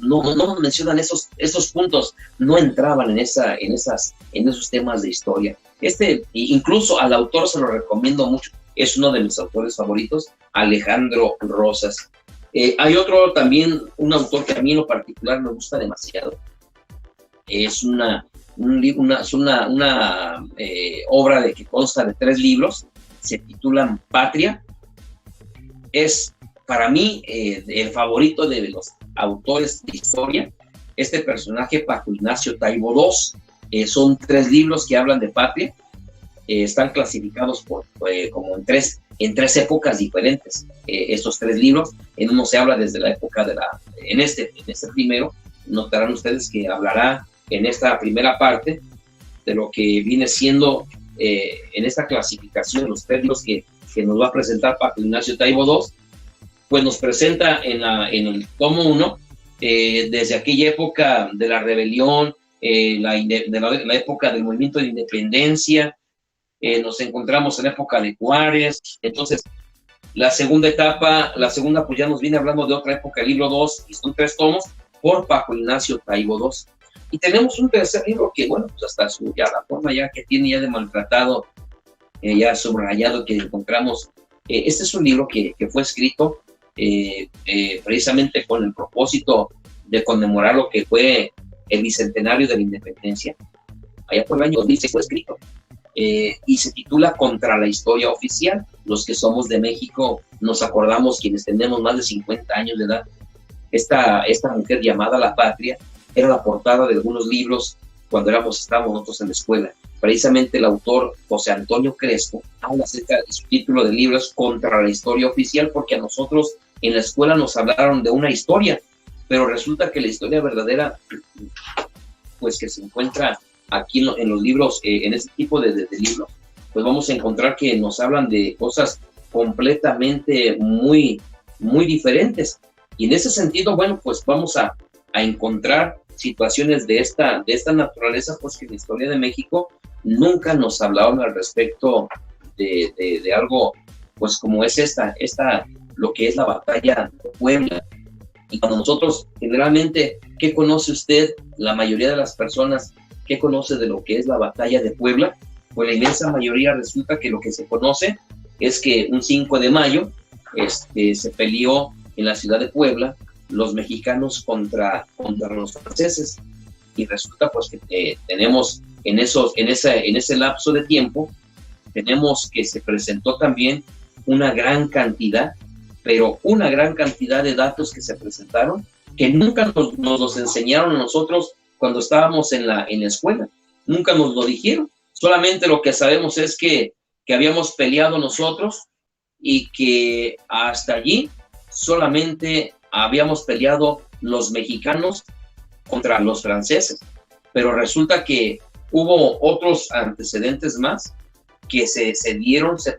mencionan esos puntos, no entraban en esos temas de historia. Incluso al autor se lo recomiendo mucho, es uno de mis autores favoritos, Alejandro Rosas. Hay otro también, un autor que a mí en lo particular me gusta demasiado. Es una obra que consta de 3 libros, se titulan Patria. Es para mí el favorito de los autores de historia. Este personaje, Paco Ignacio Taibo II, son 3 libros que hablan de patria. Están clasificados como en tres épocas diferentes. Estos 3 libros, en uno se habla desde la época en este primero, notarán ustedes que hablará en esta primera parte de lo que viene siendo en esta clasificación, los 3 libros que nos va a presentar Paco Ignacio Taibo II, pues nos presenta en el tomo 1, desde aquella época de la rebelión, la época del movimiento de independencia. Nos encontramos en la época de Juárez. Entonces, la segunda pues ya nos viene hablando de otra época, el libro 2, y son 3 tomos por Paco Ignacio Taibo II. Y tenemos un tercer libro que, bueno, pues hasta la forma ya que tiene ya de maltratado, ya subrayado, que encontramos. Este es un libro que fue escrito precisamente con el propósito de conmemorar lo que fue el bicentenario de la independencia. Allá por el año 2006 fue escrito. Y se titula Contra la historia oficial. Los que somos de México nos acordamos, quienes tenemos más de 50 años de edad, esta mujer llamada La Patria era la portada de algunos libros cuando estábamos nosotros en la escuela. Precisamente el autor José Antonio Crespo habla acerca de su título de libro, es Contra la historia oficial, porque a nosotros en la escuela nos hablaron de una historia, pero resulta que la historia verdadera, pues que se encuentra aquí en los libros, en este tipo de libros, pues vamos a encontrar que nos hablan de cosas completamente muy, muy diferentes. Y en ese sentido, bueno, pues vamos a encontrar situaciones de esta naturaleza, pues que en la historia de México nunca nos hablaron al respecto de algo, pues como es lo que es la batalla de Puebla. Y cuando nosotros, generalmente, ¿qué conoce usted? La mayoría de las personas, ¿qué conoce de lo que es la batalla de Puebla? Pues la inmensa mayoría resulta que lo que se conoce es que un 5 de mayo se peleó en la ciudad de Puebla los mexicanos contra los franceses, y resulta pues que tenemos en ese lapso de tiempo, tenemos que se presentó también una gran cantidad de datos que se presentaron, que nunca nos los enseñaron a nosotros cuando estábamos en la escuela, nunca nos lo dijeron. Solamente lo que sabemos es que habíamos peleado nosotros y que hasta allí solamente habíamos peleado los mexicanos contra los franceses, pero resulta que hubo otros antecedentes más que se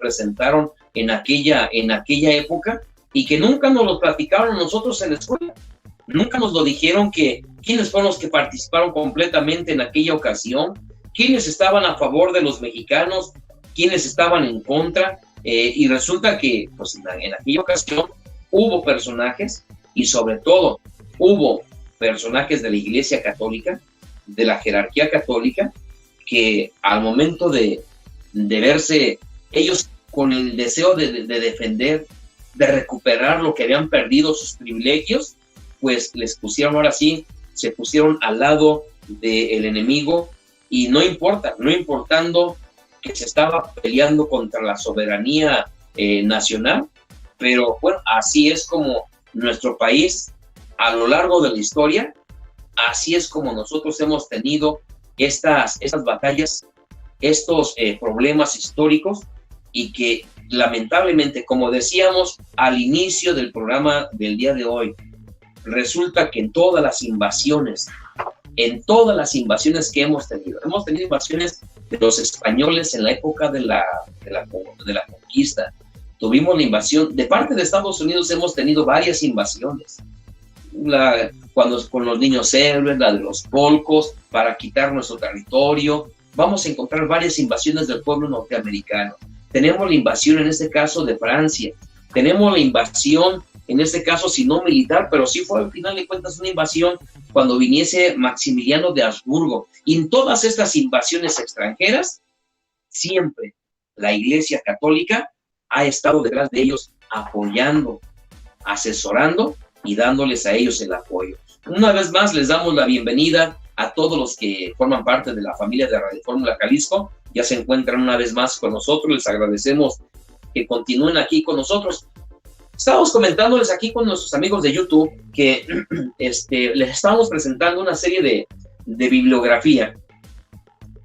presentaron en aquella época y que nunca nos lo platicaron nosotros en la escuela. Nunca nos lo dijeron que quiénes fueron los que participaron completamente en aquella ocasión, quiénes estaban a favor de los mexicanos, quiénes estaban en contra, y resulta que pues, en aquella ocasión hubo personajes y sobre todo hubo personajes de la Iglesia Católica, de la jerarquía católica, que al momento de verse ellos con el deseo de defender, de recuperar lo que habían perdido, sus privilegios, pues les pusieron, ahora sí, se pusieron al lado del enemigo, y no importando que se estaba peleando contra la soberanía nacional, pero bueno, así es como nuestro país, a lo largo de la historia, así es como nosotros hemos tenido estas batallas, estos problemas históricos, y que lamentablemente, como decíamos al inicio del programa del día de hoy, resulta que en todas las invasiones que hemos tenido invasiones de los españoles en la época de la conquista, tuvimos la invasión de parte de Estados Unidos, hemos tenido varias invasiones, con los niños héroes, la de los polcos, para quitar nuestro territorio. Vamos a encontrar varias invasiones del pueblo norteamericano. Tenemos la invasión en este caso de Francia, tenemos la invasión en este caso si no militar, pero sí fue al final de cuentas una invasión cuando viniese Maximiliano de Habsburgo. Y en todas estas invasiones extranjeras, siempre la Iglesia Católica ha estado detrás de ellos, apoyando, asesorando y dándoles a ellos el apoyo. Una vez más les damos la bienvenida a todos los que forman parte de la familia de Radio Fórmula Jalisco. Ya se encuentran una vez más con nosotros, les agradecemos que continúen aquí con nosotros. Estábamos comentándoles aquí con nuestros amigos de YouTube que les estábamos presentando una serie de bibliografía,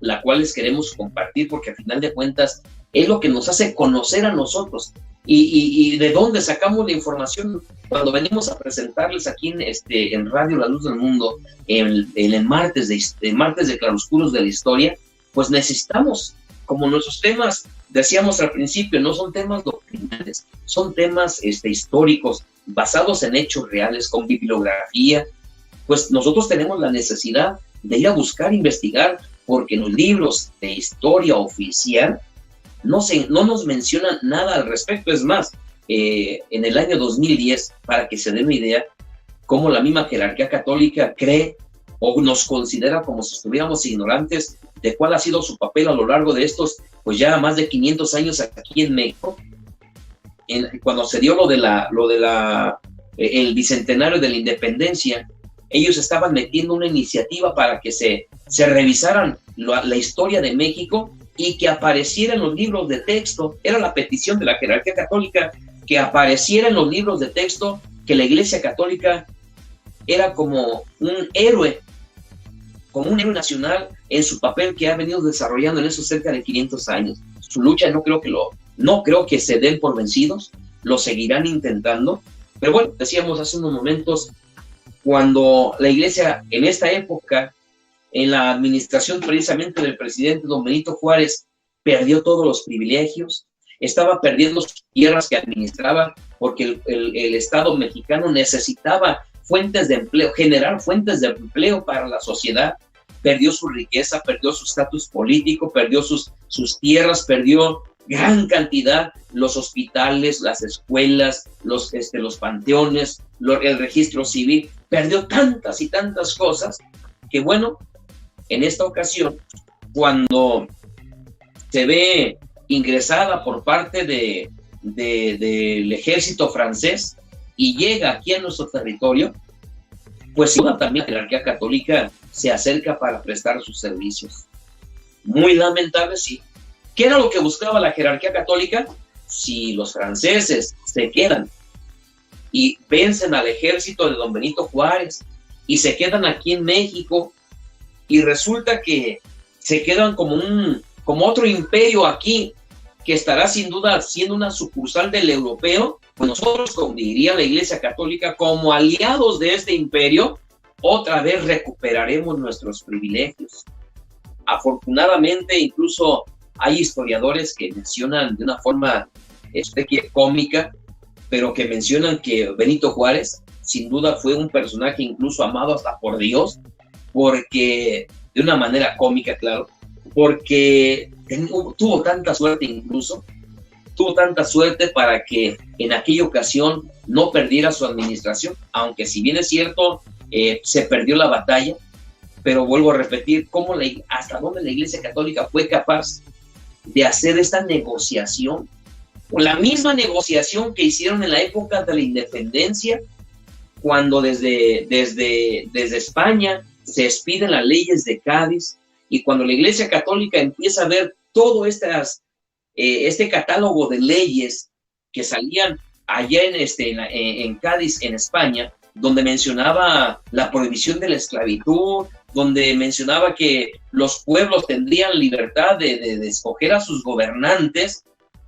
la cual les queremos compartir porque al final de cuentas es lo que nos hace conocer a nosotros y de dónde sacamos la información cuando venimos a presentarles aquí en Radio La Luz del Mundo, en el martes de Claroscuros de la Historia. Pues necesitamos, como nuestros temas, decíamos al principio, no son temas doctrinales, son temas históricos, basados en hechos reales, con bibliografía. Pues nosotros tenemos la necesidad de ir a buscar, investigar, porque en los libros de historia oficial no nos mencionan nada al respecto. Es más, en el año 2010, para que se den una idea, cómo la misma jerarquía católica cree o nos considera como si estuviéramos ignorantes de cuál ha sido su papel a lo largo de estos, pues ya más de 500 años aquí en México, cuando se dio el bicentenario de la independencia. Ellos estaban metiendo una iniciativa para que se revisaran la historia de México y que apareciera en los libros de texto. Era la petición de la jerarquía católica, que apareciera en los libros de texto que la Iglesia Católica era como un héroe nacional en su papel que ha venido desarrollando en esos cerca de 500 años. Su lucha no creo que se den por vencidos, lo seguirán intentando. Pero bueno, decíamos hace unos momentos, cuando la Iglesia en esta época, en la administración precisamente del presidente don Benito Juárez, perdió todos los privilegios, estaba perdiendo sus tierras que administraba, porque el Estado mexicano necesitaba fuentes de empleo, generar fuentes de empleo para la sociedad. Perdió su riqueza, perdió su estatus político, perdió sus tierras, perdió gran cantidad, los hospitales, las escuelas, los panteones, el registro civil, perdió tantas y tantas cosas que bueno, en esta ocasión, cuando se ve ingresada por parte del ejército francés y llega aquí a nuestro territorio, pues también la jerarquía católica se acerca para prestar sus servicios. Muy lamentable, sí. ¿Qué era lo que buscaba la jerarquía católica? Si los franceses se quedan y vencen al ejército de don Benito Juárez y se quedan aquí en México y resulta que se quedan como otro imperio aquí, que estará sin duda siendo una sucursal del europeo, pues nosotros, como diría la Iglesia Católica, como aliados de este imperio, otra vez recuperaremos nuestros privilegios. Afortunadamente, incluso hay historiadores que mencionan de una forma cómica, pero que mencionan que Benito Juárez sin duda fue un personaje incluso amado hasta por Dios, porque de una manera cómica, claro, porque tuvo tanta suerte para que en aquella ocasión no perdiera su administración, aunque si bien es cierto, se perdió la batalla, pero vuelvo a repetir, hasta dónde la Iglesia Católica fue capaz de hacer esta negociación, o la misma negociación que hicieron en la época de la independencia, cuando desde España se expiden las leyes de Cádiz, y cuando la Iglesia Católica empieza a ver todo este catálogo de leyes que salían allá en Cádiz, en España, donde mencionaba la prohibición de la esclavitud, donde mencionaba que los pueblos tendrían libertad de escoger a sus gobernantes,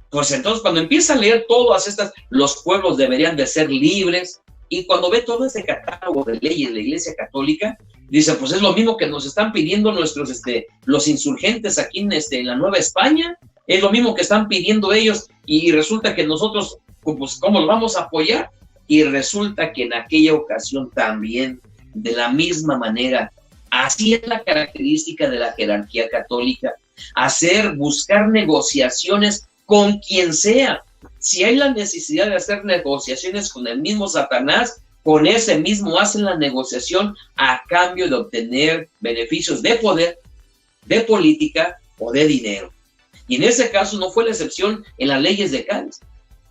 pues entonces cuando empieza a leer todas estas, los pueblos deberían de ser libres, y cuando ve todo ese catálogo de leyes de la Iglesia Católica, dice, pues es lo mismo que nos están pidiendo los insurgentes aquí en la Nueva España, es lo mismo que están pidiendo ellos, y resulta que nosotros, pues, ¿cómo lo vamos a apoyar? Y resulta que en aquella ocasión también, de la misma manera, así es la característica de la jerarquía católica, buscar negociaciones con quien sea. Si hay la necesidad de hacer negociaciones con el mismo Satanás, con ese mismo hacen la negociación a cambio de obtener beneficios de poder, de política o de dinero. Y en ese caso no fue la excepción en las leyes de Cádiz.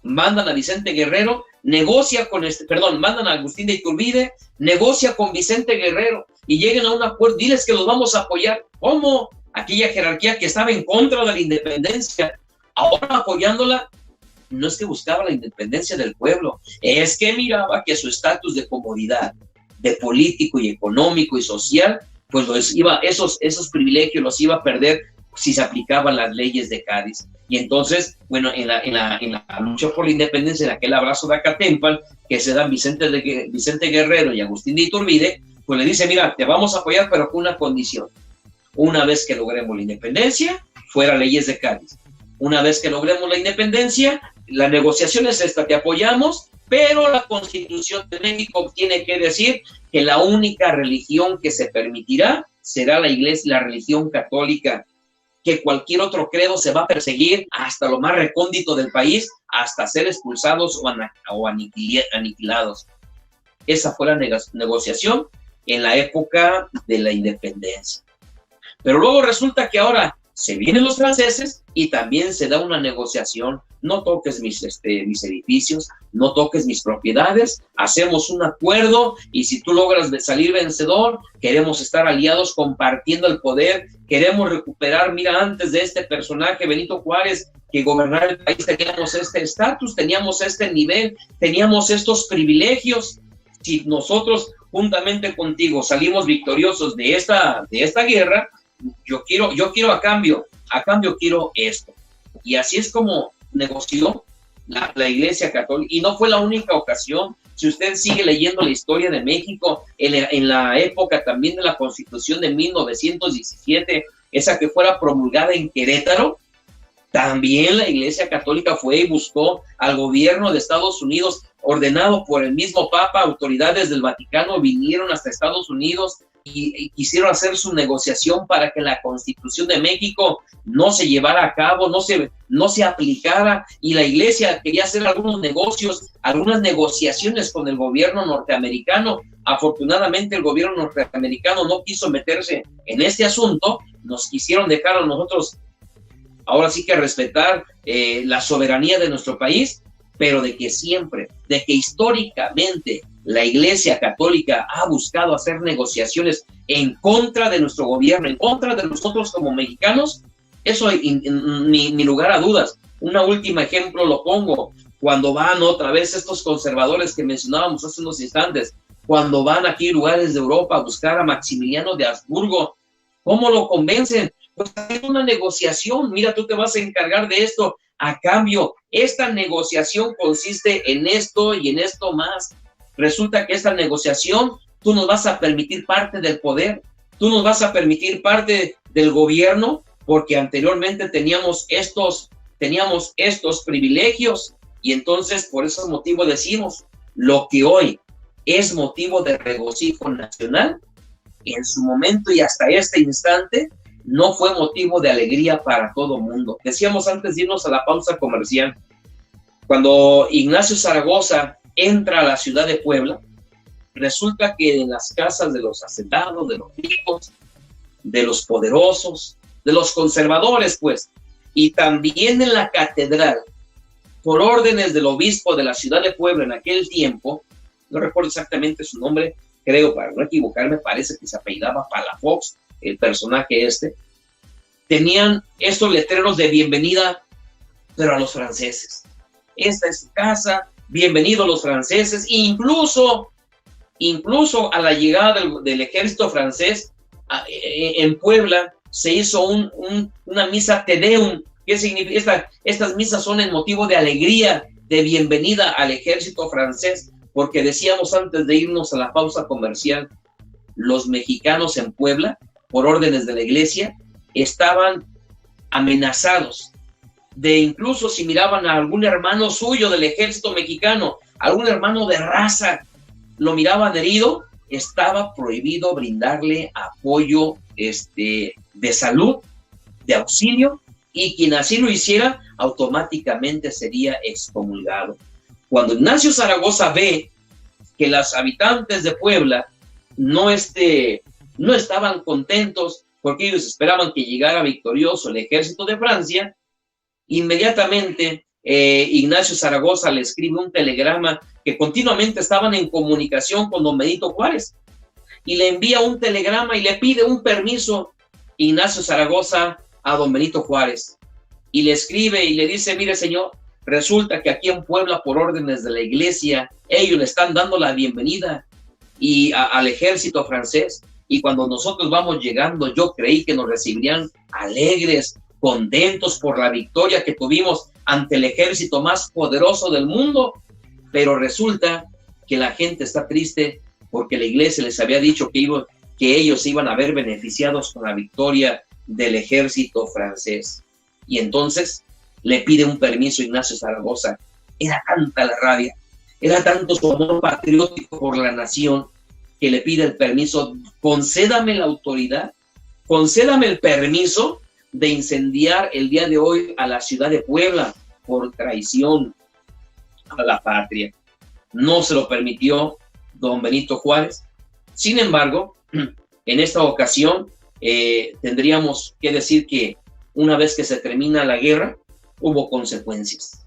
Mandan a Vicente Guerrero, mandan a Agustín de Iturbide, negocia con Vicente Guerrero y lleguen a un acuerdo, diles que los vamos a apoyar. ¿Cómo? Aquella jerarquía que estaba en contra de la independencia, ahora apoyándola, no es que buscaba la independencia del pueblo, es que miraba que su estatus de comodidad, de político y económico y social, pues esos privilegios los iba a perder si se aplicaban las leyes de Cádiz. Y entonces, bueno, en la lucha por la independencia, en aquel abrazo de Acatempan, que se dan Vicente Guerrero y Agustín de Iturbide, pues le dice, mira, te vamos a apoyar, pero con una condición. Una vez que logremos la independencia, fuera leyes de Cádiz. Una vez que logremos la independencia, la negociación es esta, te apoyamos, pero la Constitución de México tiene que decir que la única religión que se permitirá será la Iglesia, la religión católica, que cualquier otro credo se va a perseguir hasta lo más recóndito del país, hasta ser expulsados o aniquilados. Esa fue la negociación en la época de la independencia. Pero luego resulta que ahora se vienen los franceses y también se da una negociación. No toques mis edificios, no toques mis propiedades, hacemos un acuerdo y si tú logras salir vencedor, queremos estar aliados compartiendo el poder, queremos recuperar, mira, antes de este personaje, Benito Juárez, que gobernara el país, teníamos este estatus, teníamos este nivel, teníamos estos privilegios. Si nosotros, juntamente contigo, salimos victoriosos de esta guerra, yo quiero a cambio quiero esto. Y así es como negoció la Iglesia Católica, y no fue la única ocasión. Si usted sigue leyendo la historia de México, en la época también de la Constitución de 1917, esa que fuera promulgada en Querétaro, también la Iglesia Católica fue y buscó al gobierno de Estados Unidos, ordenado por el mismo Papa. Autoridades del Vaticano vinieron hasta Estados Unidos y quisieron hacer su negociación para que la Constitución de México no se llevara a cabo, no se aplicara, y la Iglesia quería hacer algunos negocios, algunas negociaciones con el gobierno norteamericano. Afortunadamente el gobierno norteamericano no quiso meterse en este asunto, nos quisieron dejar a nosotros ahora sí que respetar la soberanía de nuestro país, pero de que históricamente la Iglesia Católica ha buscado hacer negociaciones en contra de nuestro gobierno, en contra de nosotros como mexicanos, eso ni lugar a dudas. Un último ejemplo lo pongo, cuando van otra vez estos conservadores que mencionábamos hace unos instantes, cuando van aquí a lugares de Europa a buscar a Maximiliano de Habsburgo, ¿cómo lo convencen? Pues hay una negociación, mira, tú te vas a encargar de esto, a cambio, esta negociación consiste en esto y en esto más. Resulta que esta negociación, tú nos vas a permitir parte del poder, tú nos vas a permitir parte del gobierno, porque anteriormente teníamos estos teníamos estos privilegios, y entonces por ese motivo decimos, lo que hoy es motivo de regocijo nacional, en su momento y hasta este instante, no fue motivo de alegría para todo mundo. Decíamos antes de irnos a la pausa comercial, cuando Ignacio Zaragoza entra a la ciudad de Puebla, resulta que en las casas de los hacendados, de los ricos, de los poderosos, de los conservadores, pues, y también en la catedral, por órdenes del obispo de la ciudad de Puebla en aquel tiempo, no recuerdo exactamente su nombre, creo, para no equivocarme, parece que se apellidaba Palafox, el personaje este, tenían estos letreros de bienvenida, pero a los franceses. Esta es su casa, bienvenidos los franceses, incluso a la llegada del ejército francés en Puebla se hizo una misa Te Deum. ¿Qué significa? Estas misas son en motivo de alegría, de bienvenida al ejército francés, porque decíamos antes de irnos a la pausa comercial, los mexicanos en Puebla, por órdenes de la iglesia, estaban amenazados de, incluso si miraban a algún hermano suyo del ejército mexicano, algún hermano de raza, lo miraban herido, estaba prohibido brindarle apoyo de salud, de auxilio, y quien así lo hiciera automáticamente sería excomulgado. Cuando Ignacio Zaragoza ve que los habitantes de Puebla no estaban contentos porque ellos esperaban que llegara victorioso el ejército de Francia, inmediatamente Ignacio Zaragoza le escribe un telegrama, que continuamente estaban en comunicación con don Benito Juárez, y le envía un telegrama y le pide un permiso Ignacio Zaragoza a don Benito Juárez, y le escribe y le dice: mire, señor, resulta que aquí en Puebla, por órdenes de la iglesia, ellos le están dando la bienvenida al ejército francés, y cuando nosotros vamos llegando, yo creí que nos recibirían alegres, contentos por la victoria que tuvimos ante el ejército más poderoso del mundo, pero resulta que la gente está triste porque la iglesia les había dicho que ellos iban a ver beneficiados con la victoria del ejército francés. Y entonces le pide un permiso a Ignacio Zaragoza. Era tanta la rabia, era tanto su amor patriótico por la nación, que le pide el permiso: concédame la autoridad, concédame el permiso de incendiar el día de hoy a la ciudad de Puebla por traición a la patria. No se lo permitió don Benito Juárez. Sin embargo, en esta ocasión tendríamos que decir que una vez que se termina la guerra, hubo consecuencias.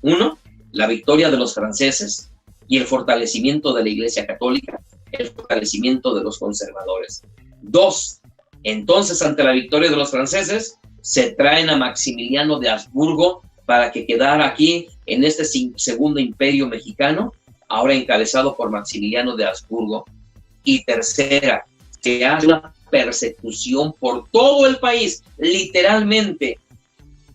Uno, la victoria de los franceses y el fortalecimiento de la Iglesia Católica, el fortalecimiento de los conservadores. Dos, entonces, ante la victoria de los franceses, se traen a Maximiliano de Habsburgo para que quedara aquí en este segundo imperio mexicano, ahora encabezado por Maximiliano de Habsburgo. Y tercera, se hace una persecución por todo el país, literalmente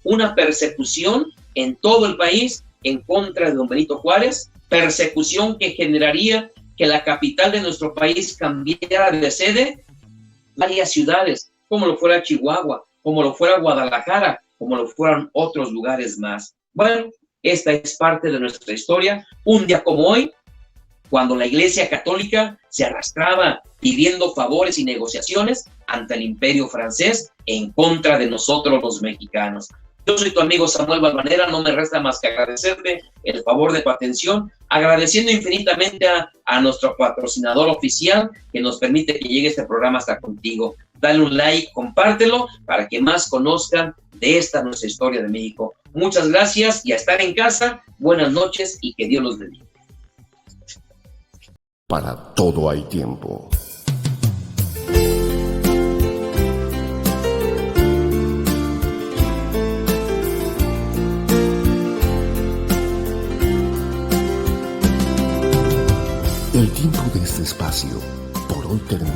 una persecución en todo el país en contra de don Benito Juárez, persecución que generaría que la capital de nuestro país cambiara de sede varias ciudades, como lo fuera Chihuahua, como lo fuera Guadalajara, como lo fueran otros lugares más. Bueno, esta es parte de nuestra historia. Un día como hoy, cuando la Iglesia Católica se arrastraba pidiendo favores y negociaciones ante el Imperio francés en contra de nosotros los mexicanos. Yo soy tu amigo Samuel Balvanera, no me resta más que agradecerte el favor de tu atención, agradeciendo infinitamente a nuestro patrocinador oficial que nos permite que llegue este programa hasta contigo. Dale un like, compártelo para que más conozcan de esta nuestra historia de México. Muchas gracias y a estar en casa. Buenas noches y que Dios los bendiga. Para todo hay tiempo. El tiempo de este espacio por hoy termina,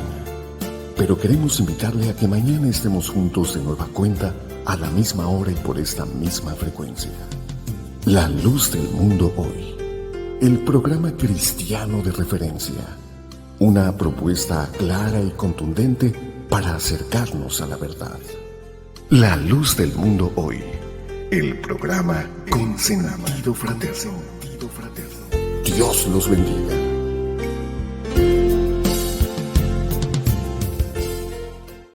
pero queremos invitarle a que mañana estemos juntos de nueva cuenta a la misma hora y por esta misma frecuencia. La Luz del Mundo Hoy, el programa cristiano de referencia, una propuesta clara y contundente para acercarnos a la verdad. La Luz del Mundo Hoy, el programa con sentido fraterno. Dios los bendiga.